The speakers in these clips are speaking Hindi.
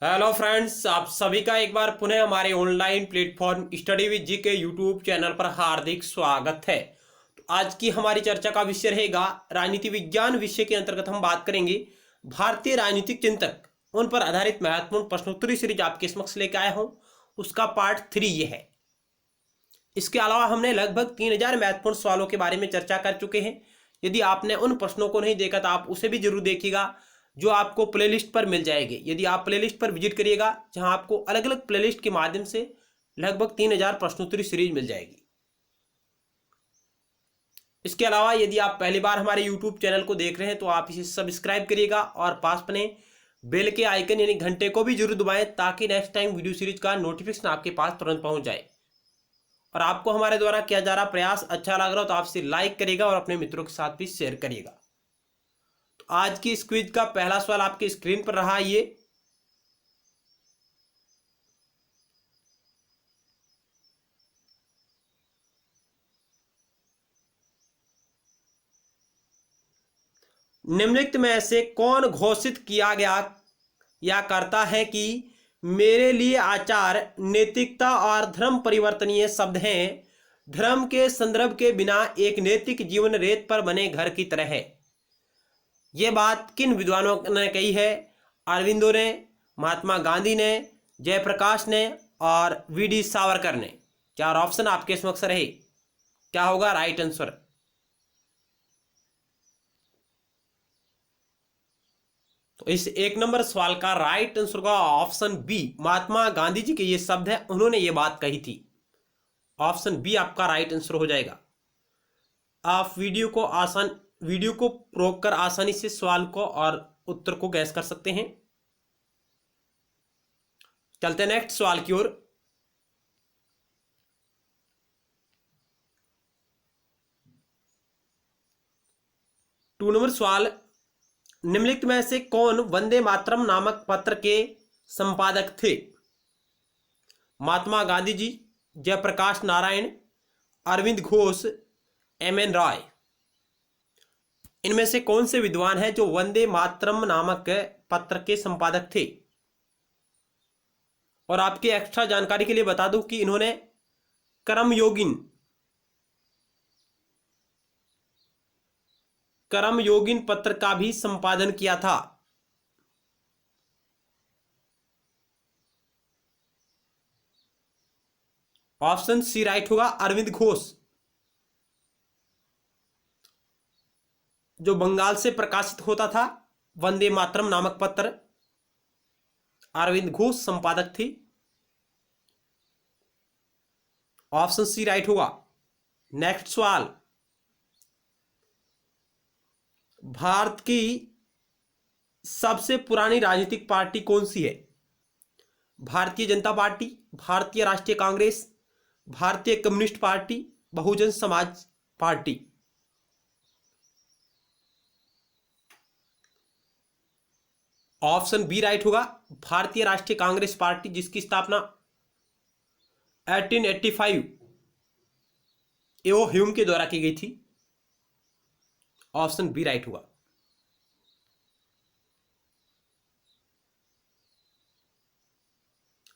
हेलो फ्रेंड्स, आप सभी का एक बार पुनः हमारे ऑनलाइन प्लेटफॉर्म स्टडी विद जी के यूट्यूब चैनल पर हार्दिक स्वागत है। तो आज की हमारी चर्चा का विषय रहेगा राजनीति विज्ञान। विषय के अंतर्गत हम बात करेंगे भारतीय राजनीतिक चिंतक, उन पर आधारित महत्वपूर्ण प्रश्नोत्तरी सीरीज आपके समक्ष लेकर आया हूं। उसका पार्ट 3 ये है। इसके अलावा हमने लगभग 3000 महत्वपूर्ण सवालों के बारे में चर्चा कर चुके हैं। यदि आपने उन प्रश्नों को नहीं देखा तो आप उसे भी जरूर देखिएगा, जो आपको प्लेलिस्ट पर मिल जाएगी। यदि आप प्लेलिस्ट पर विजिट करिएगा, जहां आपको अलग अलग प्लेलिस्ट के माध्यम से लगभग 3000 प्रश्नोत्तरी सीरीज मिल जाएगी। इसके अलावा यदि आप पहली बार हमारे यूट्यूब चैनल को देख रहे हैं तो आप इसे सब्सक्राइब करिएगा और पास बने बेल के आइकन यानी घंटे को भी जरूर दबाएं, ताकि नेक्स्ट टाइम वीडियो सीरीज का नोटिफिकेशन आपके पास तुरंत पहुंच जाए। और आपको हमारे द्वारा किया जा रहा प्रयास अच्छा लग रहा हो तो आपसे लाइक करिएगा और अपने मित्रों के साथ भी शेयर करिएगा। तो आज की इस क्विज का पहला सवाल आपके स्क्रीन पर रहा ये। निम्नलिखित में से कौन घोषित किया गया या करता है कि मेरे लिए आचार, नैतिकता और धर्म परिवर्तनीय शब्द हैं। धर्म के संदर्भ के बिना एक नैतिक जीवन रेत पर बने घर की तरह है। यह बात किन विद्वानों ने कही है? अरविंदो ने, महात्मा गांधी ने, जयप्रकाश ने और वी.डी. सावरकर ने। चार ऑप्शन आपके समक्ष रहे, क्या होगा राइट आंसर? तो इस एक नंबर सवाल का राइट आंसर होगा ऑप्शन बी, महात्मा गांधी जी के ये शब्द है, उन्होंने ये बात कही थी। ऑप्शन बी आपका राइट आंसर हो जाएगा। आप वीडियो को रोककर आसानी से सवाल को और उत्तर को गैस कर सकते हैं। चलते हैं नेक्स्ट सवाल की ओर। टू नंबर सवाल, निम्नलिखित में से कौन वंदे मातरम नामक पत्र के संपादक थे? महात्मा गांधी जी, जयप्रकाश नारायण, अरविंद घोष, एम.एन. रॉय। इनमें से कौन से विद्वान हैं जो वंदे मातरम नामक पत्र के संपादक थे? और आपकी एक्स्ट्रा जानकारी के लिए बता दूं कि इन्होंने कर्मयोगिन पत्र का भी संपादन किया था। ऑप्शन सी राइट होगा, अरविंद घोष। जो बंगाल से प्रकाशित होता था वंदे मातरम नामक पत्र, अरविंद घोष संपादक थे। ऑप्शन सी राइट होगा। नेक्स्ट सवाल, भारत की सबसे पुरानी राजनीतिक पार्टी कौन सी है? भारतीय जनता पार्टी, भारतीय राष्ट्रीय कांग्रेस, भारतीय communist party, Bahujan Samaj party. Option B right होगा, भारतीय राष्ट्रीय कांग्रेस पार्टी, जिसकी स्थापना 1885 एओ ह्यूम के द्वारा की गई थी। ऑप्शन बी राइट होगा।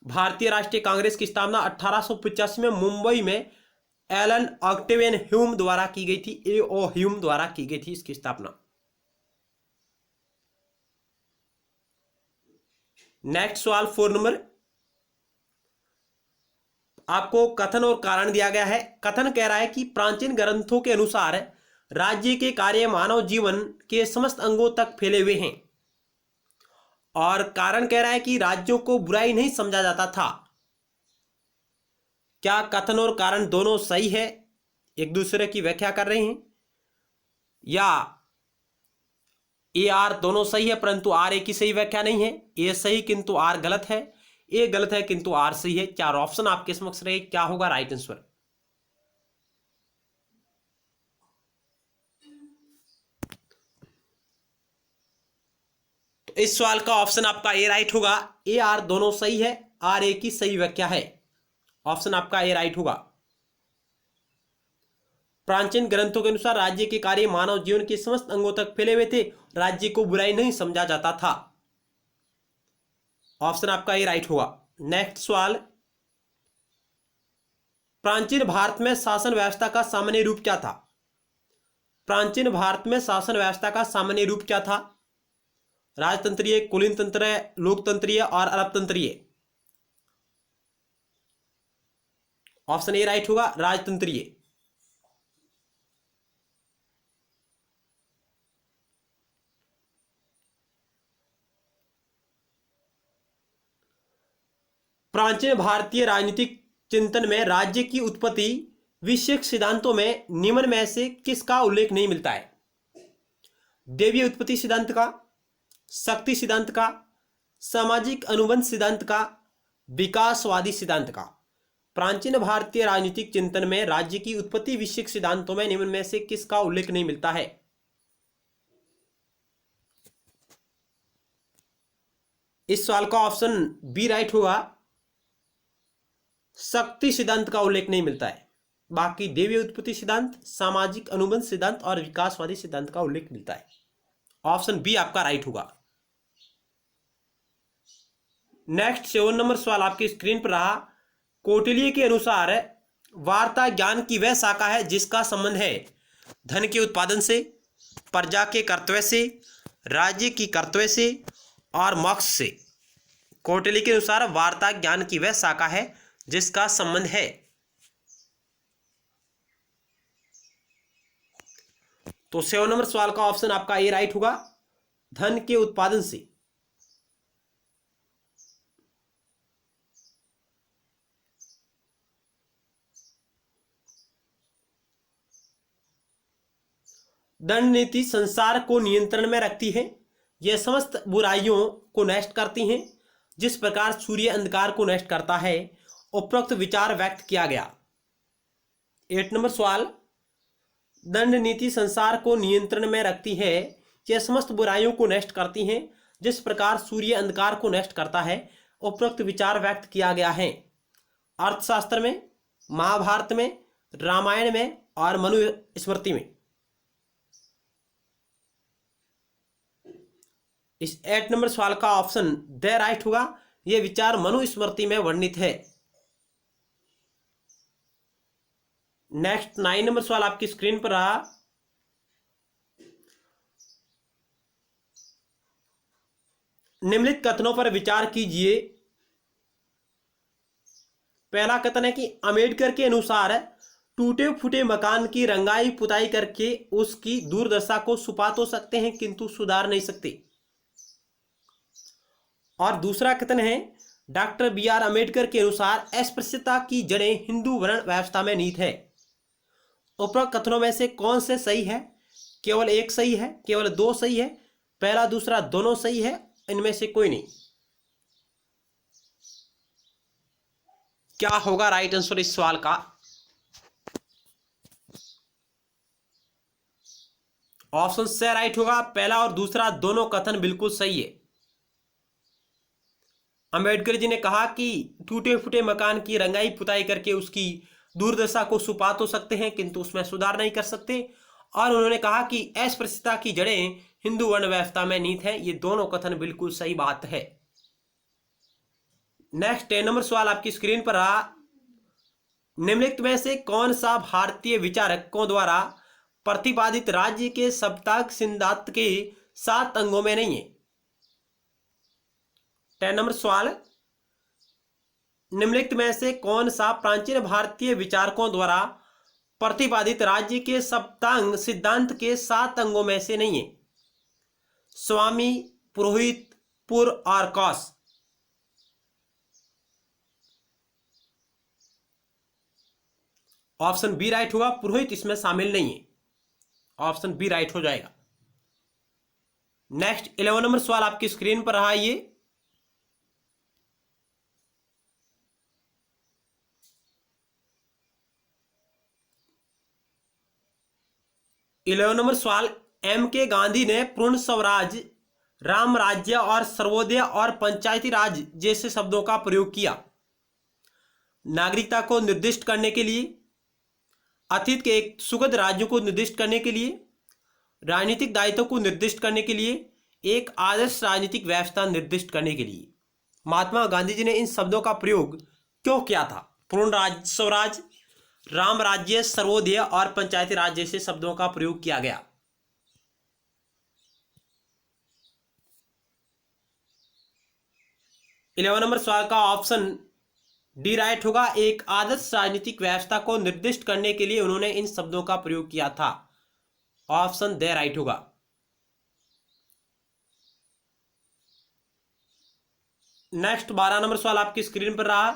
भारतीय राष्ट्रीय कांग्रेस की स्थापना 1885 में मुंबई में एलन ऑक्टेवियन ह्यूम द्वारा की गई थी। एओ ह्यूम द्वारा की गई थी इसकी स्थापना। नेक्स्ट सवाल 4 नंबर, आपको कथन और कारण दिया गया है। कथन कह रहा है कि प्राचीन ग्रंथों के अनुसार राज्य के कार्य मानव जीवन के समस्त अंगों तक फैले हुए हैं। और कारण कह रहा है कि राज्यों को बुराई नहीं समझा जाता था। क्या कथन और कारण दोनों सही है, एक दूसरे की व्याख्या कर रहे हैं, या ए आर दोनों सही है परंतु आर ए की सही व्याख्या नहीं है? ए सही किंतु आर गलत है, ए गलत है किंतु आर सही है। चार ऑप्शन आपके समक्ष रहे, क्या होगा राइट आंसर? तो इस सवाल का ऑप्शन आपका ए राइट होगा। ए आर दोनों सही है, आर ए की सही व्याख्या है। ऑप्शन आपका ए राइट होगा। प्राचीन ग्रंथों के अनुसार राज्य के कार्य मानव जीवन के समस्त अंगों तक फैले हुए थे। राज्य को बुराई नहीं समझा जाता था। ऑप्शन आपका ये राइट होगा। नेक्स्ट सवाल, प्राचीन भारत में शासन व्यवस्था का सामान्य रूप क्या था? प्राचीन भारत में शासन व्यवस्था का सामान्य रूप क्या था? राजतंत्रीय, कुलीन तंत्र, लोकतंत्रीय और अरबतंत्रीय। ऑप्शन ए राइट होगा, राजतंत्रीय। प्राचीन भारतीय राजनीतिक चिंतन में राज्य की उत्पत्ति विषयक सिद्धांतों में निम्न में से किसका उल्लेख नहीं मिलता है? देवीय उत्पत्ति सिद्धांत का, शक्ति सिद्धांत का, सामाजिक अनुबंध सिद्धांत का, विकासवादी सिद्धांत का। प्राचीन भारतीय राजनीतिक चिंतन में राज्य की उत्पत्ति विषयक सिद्धांतों में निम्न में से किसका उल्लेख नहीं मिलता है? इस सवाल का ऑप्शन बी राइट होगा, शक्ति सिद्धांत का उल्लेख नहीं मिलता है। बाकी देवीय उत्पत्ति सिद्धांत, सामाजिक अनुबंध सिद्धांत और विकासवादी सिद्धांत का उल्लेख मिलता है। ऑप्शन बी आपका राइट होगा। नेक्स्ट 7 नंबर सवाल आपकी स्क्रीन पर रहा। कौटिल्य के अनुसार वार्ता ज्ञान की वह शाखा है जिसका संबंध है धन के उत्पादन से, प्रजा के कर्तव्य से, राज्य की कर्तव्य से और मोक्ष से। कौटिल्य के अनुसार वार्ता ज्ञान की वह शाखा है जिसका संबंध है। तो 7 नंबर सवाल का ऑप्शन आपका ए राइट होगा, धन के उत्पादन से। दंड नीति संसार को नियंत्रण में रखती है। यह समस्त बुराइयों को नष्ट करती हैं जिस प्रकार सूर्य अंधकार को नष्ट करता है। उपरोक्त विचार व्यक्त किया गया। 8 नंबर सवाल, दंड नीति संसार को नियंत्रण में रखती है, यह समस्त बुराइयों को नष्ट करती हैं जिस प्रकार सूर्य अंधकार को नष्ट करता है। उपरोक्त विचार व्यक्त किया गया है। अर्थशास्त्र में, महाभारत में, रामायण में और मनुस्मृति में। इस 8 नंबर सवाल का ऑप्शन द राइट होगा, यह विचार मनुस्मृति में वर्णित है। नेक्स्ट 9 नंबर सवाल आपकी स्क्रीन पर रहा। निम्नलिखित कथनों पर विचार कीजिए। पहला कथन है कि अंबेडकर के अनुसार टूटे फूटे मकान की रंगाई पुताई करके उसकी दुर्दशा को छुपा तो सकते हैं किंतु सुधार नहीं सकते। और दूसरा कथन है, डॉक्टर बी.आर. अंबेडकर के अनुसार अस्पृश्यता की जड़ें हिंदू वर्ण व्यवस्था में निहित है। उपरोक्त कथनों में से कौन से सही है? केवल एक सही है, केवल दो सही है, पहला दूसरा दोनों सही है, इनमें से कोई नहीं। क्या होगा राइट आंसर इस सवाल का? ऑप्शन से राइट होगा, पहला और दूसरा दोनों कथन बिल्कुल सही है। अंबेडकर जी ने कहा कि टूटे फूटे मकान की रंगाई पुताई करके उसकी दुर्दशा को छुपा तो सकते हैं किंतु उसमें सुधार नहीं कर सकते। और उन्होंने कहा कि अस्पृश्यता की जड़ें हिंदू वर्ण व्यवस्था में निहित है। ये दोनों कथन बिल्कुल सही बात है। नेक्स्ट 10 नंबर सवाल आपकी स्क्रीन पर रहा। निम्नलिखित में से कौन सा भारतीय विचारकों द्वारा प्रतिपादित राज्य के सप्ताह सिद्धांत के 7 अंगों में नहीं है? 10 नंबर सवाल, निम्नलिखित में से कौन सा प्राचीन भारतीय विचारकों द्वारा प्रतिपादित राज्य के सप्तांग सिद्धांत के 7 अंगों में से नहीं है? स्वामी, पुरोहित, पुर और कौश। ऑप्शन बी राइट होगा, पुरोहित इसमें शामिल नहीं है। ऑप्शन बी राइट हो जाएगा। नेक्स्ट 11 नंबर सवाल आपकी स्क्रीन पर रहा। ये 11 नंबर सवाल, एम के गांधी ने पूर्ण स्वराज, राम राज्य और सर्वोदय और पंचायती राज जैसे शब्दों का प्रयोग किया नागरिकता को निर्दिष्ट करने के लिए, अतीत के एक सुखद राज्यों को निर्दिष्ट करने के लिए, राजनीतिक दायित्वों को निर्दिष्ट करने के लिए, एक आदर्श राजनीतिक व्यवस्था निर्दिष्ट करने के लिए। महात्मा गांधी जी ने इन शब्दों का प्रयोग क्यों किया था? पूर्ण स्वराज, राम राज्य, सर्वोदय और पंचायती राज जैसे शब्दों का प्रयोग किया गया। 11 नंबर सवाल का ऑप्शन डी राइट होगा। एक आदर्श राजनीतिक व्यवस्था को निर्दिष्ट करने के लिए उन्होंने इन शब्दों का प्रयोग किया था। ऑप्शन दे राइट होगा। नेक्स्ट 12 नंबर सवाल आपकी स्क्रीन पर रहा।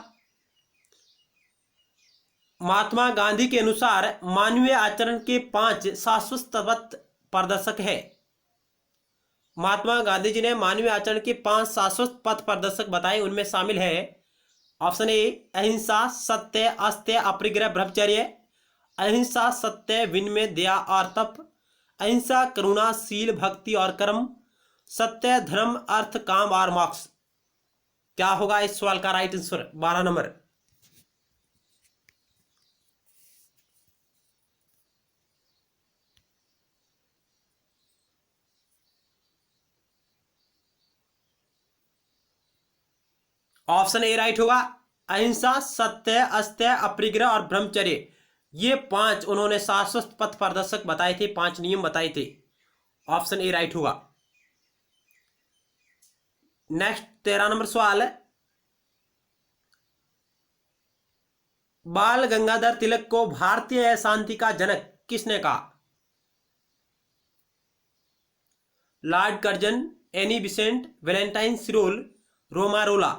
महात्मा गांधी के अनुसार मानवीय आचरण के 5 शाश्वत प्रदर्शक है। महात्मा गांधी जी ने मानवीय आचरण के 5 शाश्वत पथ प्रदर्शक बताए। उनमें शामिल है ऑप्शन ए अहिंसा, सत्य, अस्त्य, अपरिग्रह, ब्रह्मचर्य। अहिंसा, सत्य, विनम्र, दया और तप। अहिंसा, करुणा, शील, भक्ति और कर्म। सत्य, धर्म, अर्थ, काम और मोक्ष। क्या होगा इस सवाल का right answer? 12 number. Option A right होगा। अहिंसा, सत्य, अस्त्य, अपरिग्रह और ब्रह्मचर्य, ये 5 उन्होंने शाश्वत पथ प्रदर्शक बताए थे, 5 नियम बताए थे। ऑप्शन ए राइट होगा। नेक्स्ट 13 नंबर सवाल है। बाल गंगाधर तिलक को भारतीय शांति का जनक किसने कहा? Lord Curzon, Annie Besant, Valentine Chirol, Romain Rolland.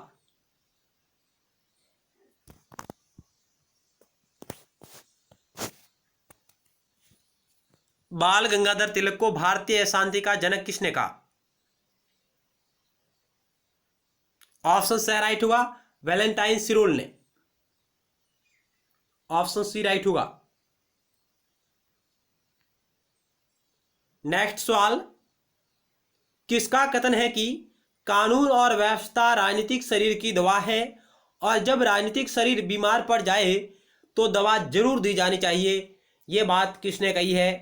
Bal Gangadhar तिलक को भारतीय शांति का जनक किसने कहा? ऑप्शन सी राइट होगा, वैलेंटाइन सिरोल ने। ऑप्शन सी राइट होगा। नेक्स्ट सवाल। किसका कथन है कि कानून और व्यवस्था राजनीतिक शरीर की दवा है और जब राजनीतिक शरीर बीमार पड़ जाए तो दवा जरूर दी जानी चाहिए? यह बात किसने कही है?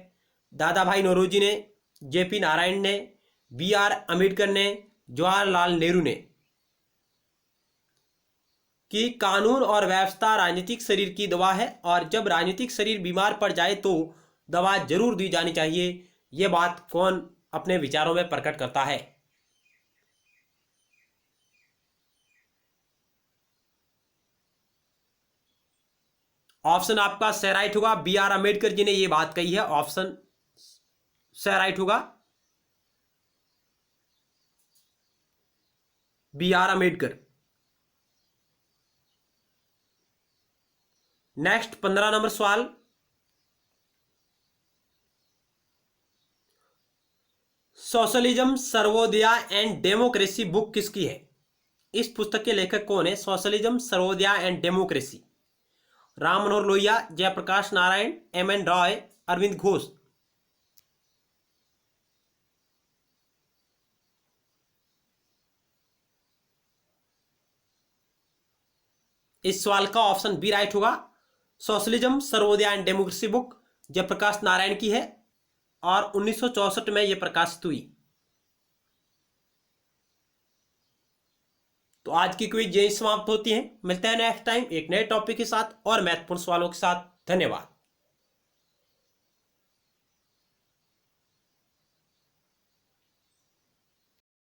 दादा भाई नौरोजी ने, जेपी नारायण ने, बी.आर. अम्बेडकर ने, जवाहरलाल नेहरू ने। कि कानून और व्यवस्था राजनीतिक शरीर की दवा है और जब राजनीतिक शरीर बीमार पड़ जाए तो दवा जरूर दी जानी चाहिए। यह बात कौन अपने विचारों में प्रकट करता है? ऑप्शन आपका सी राइट होगा। बी.आर. अम्बेडकर जी ने यह बात कही है। ऑप्शन सी राइट होगा, बी.आर. अम्बेडकर। नेक्स्ट 15 नंबर सवाल। Socialism, Sarvodaya and democracy book किसकी है? इस पुस्तक के लेखक कौन है? Socialism, Sarvodaya and democracy. Ram Manohar Lohia, Jayaprakash Narayan, M N. Roy, Aurobindo Ghosh. इस सवाल का ऑप्शन बी राइट होगा। Socialism, Sarvodaya and democracy book Jayaprakash Narayan की है और 1964 में यह प्रकाशित हुई। तो आज की क्विज यही समाप्त होती है। मिलते हैं नेक्स्ट टाइम एक नए टॉपिक के साथ और महत्वपूर्ण सवालों के साथ। धन्यवाद।